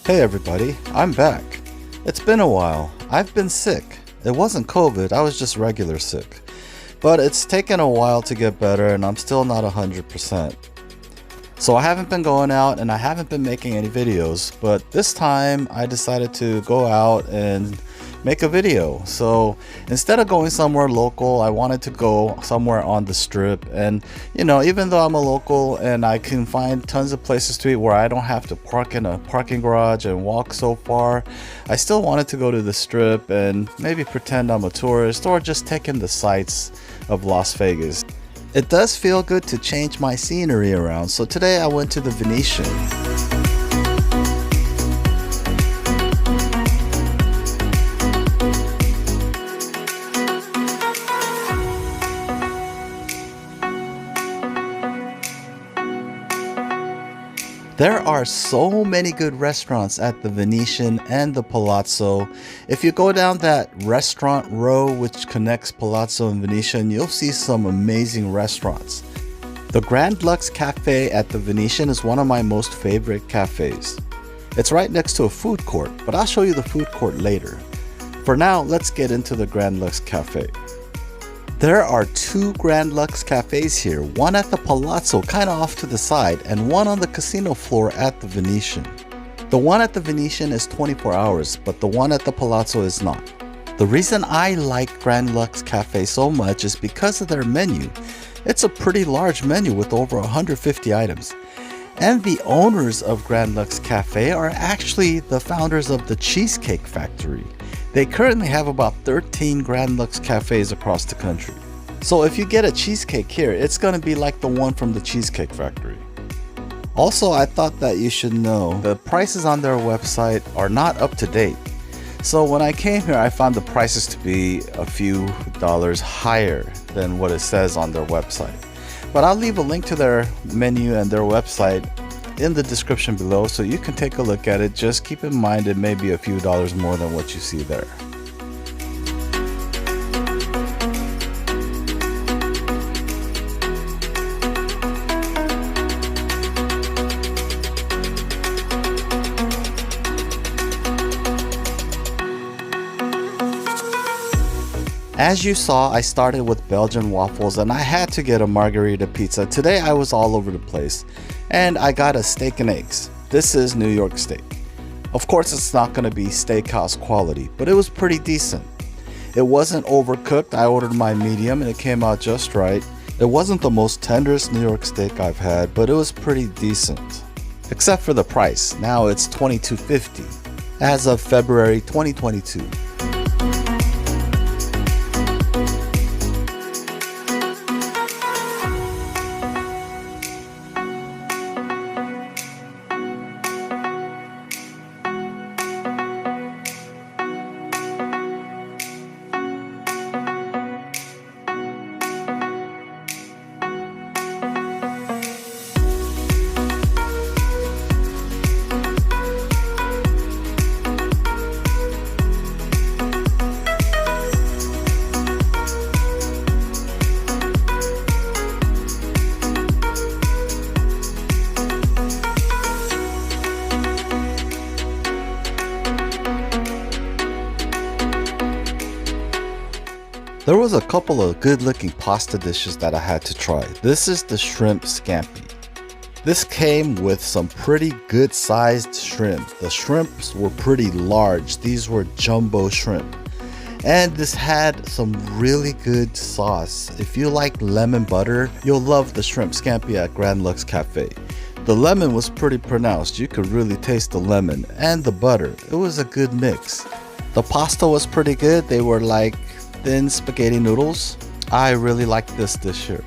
Hey everybody, I'm back. It's been a while. I've been sick. It wasn't COVID, I was just regular sick. But it's taken a while to get better and I'm still not 100%. So I haven't been going out and I haven't been making any videos, but this time I decided to go out and make a video. So instead of going somewhere local, I wanted to go somewhere on the strip. And you know, even though I'm a local and I can find tons of places to eat where I don't have to park in a parking garage and walk so far, I still wanted to go to the strip and maybe pretend I'm a tourist or just take in the sights of Las Vegas. It does feel good to change my scenery around, so today I went to the Venetian. There are so many good restaurants at the Venetian and the Palazzo. If you go down that restaurant row which connects Palazzo and Venetian, you'll see some amazing restaurants. The Grand Lux Cafe at the Venetian is one of my most favorite cafes. It's right next to a food court, but I'll show you the food court later. For now, let's get into the Grand Lux Cafe. There are two Grand Lux Cafes here, one at the Palazzo kind of off to the side and one on the casino floor at the Venetian. The one at the Venetian is 24 hours, but the one at the Palazzo is not. The reason I like Grand Lux Cafe so much is because of their menu. It's a pretty large menu with over 150 items. And the owners of Grand Lux Cafe are actually the founders of the Cheesecake Factory. They currently have about 13 Grand Lux Cafes across the country. So if you get a cheesecake here, it's going to be like the one from the Cheesecake Factory. Also, I thought that you should know the prices on their website are not up to date. So when I came here, I found the prices to be a few dollars higher than what it says on their website. But I'll leave a link to their menu and their website in the description below so you can take a look at it. Just keep in mind it may be a few dollars more than what you see there. As you saw, I started with Belgian waffles and I had to get a margarita pizza. Today I was all over the place and I got a steak and eggs. This is New York steak. Of course it's not going to be steakhouse quality, but it was pretty decent. It wasn't overcooked. I ordered my medium and it came out just right. It wasn't the most tenderest New York steak I've had, but it was pretty decent. Except for the price. Now it's $22.50 as of February 2022. There was a couple of good looking pasta dishes that I had to try. This is the shrimp scampi. This came with some pretty good sized shrimp. The shrimps were pretty large. These were jumbo shrimp. And this had some really good sauce. If you like lemon butter, you'll love the shrimp scampi at Grand Lux Cafe. The lemon was pretty pronounced. You could really taste the lemon and the butter. It was a good mix. The pasta was pretty good. They were like thin spaghetti noodles. I really like this dish here.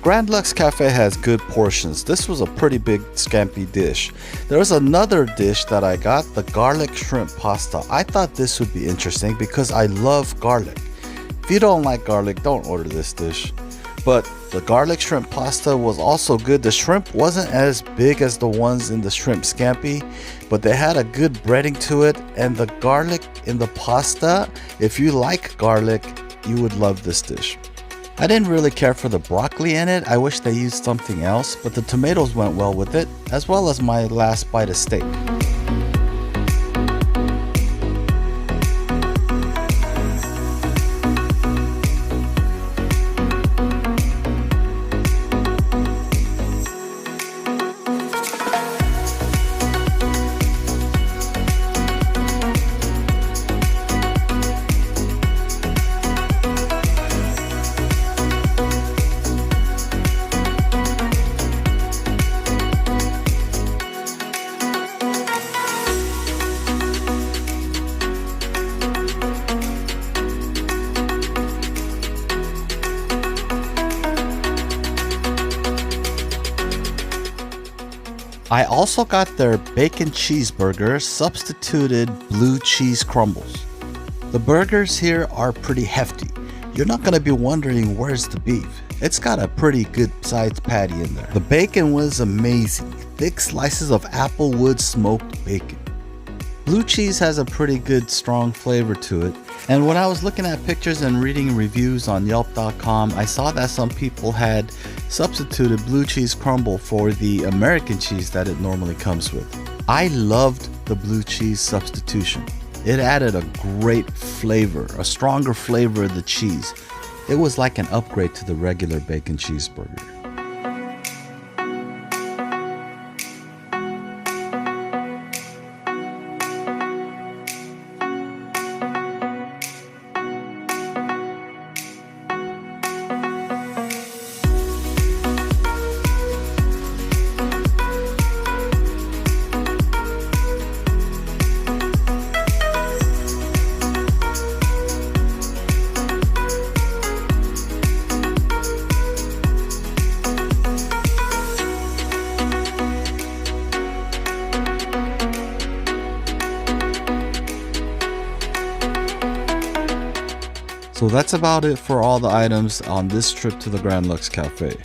Grand Lux Cafe has good portions. This was a pretty big scampi dish. There was another dish that I got, the garlic shrimp pasta. I thought this would be interesting because I love garlic. If you don't like garlic, don't order this dish. But the garlic shrimp pasta was also good. The shrimp wasn't as big as the ones in the shrimp scampi, but they had a good breading to it, and the garlic in the pasta, if you like garlic, you would love this dish. I didn't really care for the broccoli in it. I wish they used something else, but the tomatoes went well with it, as well as my last bite of steak. I also got their bacon cheeseburger substituted blue cheese crumbles. The burgers here are pretty hefty. You're not going to be wondering where's the beef. It's got a pretty good sized patty in there. The bacon was amazing. Thick slices of applewood smoked bacon. Blue cheese has a pretty good strong flavor to it. And when I was looking at pictures and reading reviews on Yelp.com, I saw that some people had substituted blue cheese crumble for the American cheese that it normally comes with. I loved the blue cheese substitution. It added a great flavor, a stronger flavor of the cheese. It was like an upgrade to the regular bacon cheeseburger. So that's about it for all the items on this trip to the Grand Lux Cafe.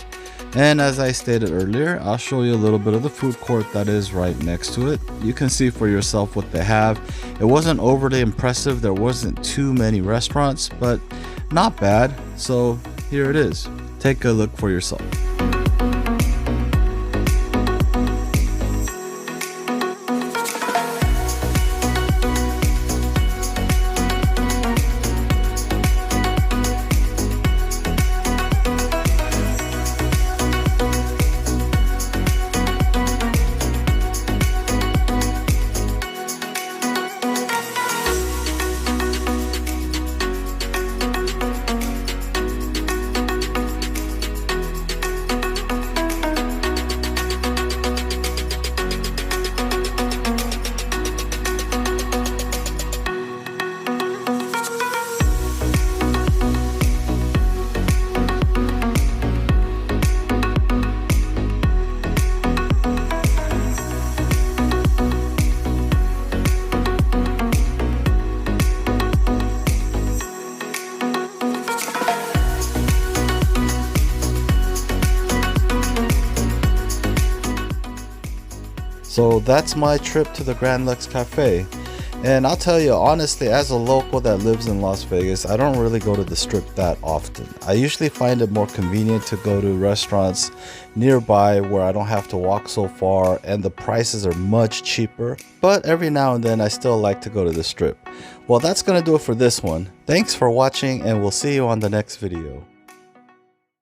And as I stated earlier, I'll show you a little bit of the food court that is right next to it. You can see for yourself what they have. It wasn't overly impressive. There wasn't too many restaurants, but not bad. So here it is. Take a look for yourself. So that's my trip to the Grand Lux Cafe. And I'll tell you honestly, as a local that lives in Las Vegas, I don't really go to the Strip that often. I usually find it more convenient to go to restaurants nearby where I don't have to walk so far and the prices are much cheaper. But every now and then I still like to go to the Strip. Well, that's gonna do it for this one. Thanks for watching and we'll see you on the next video.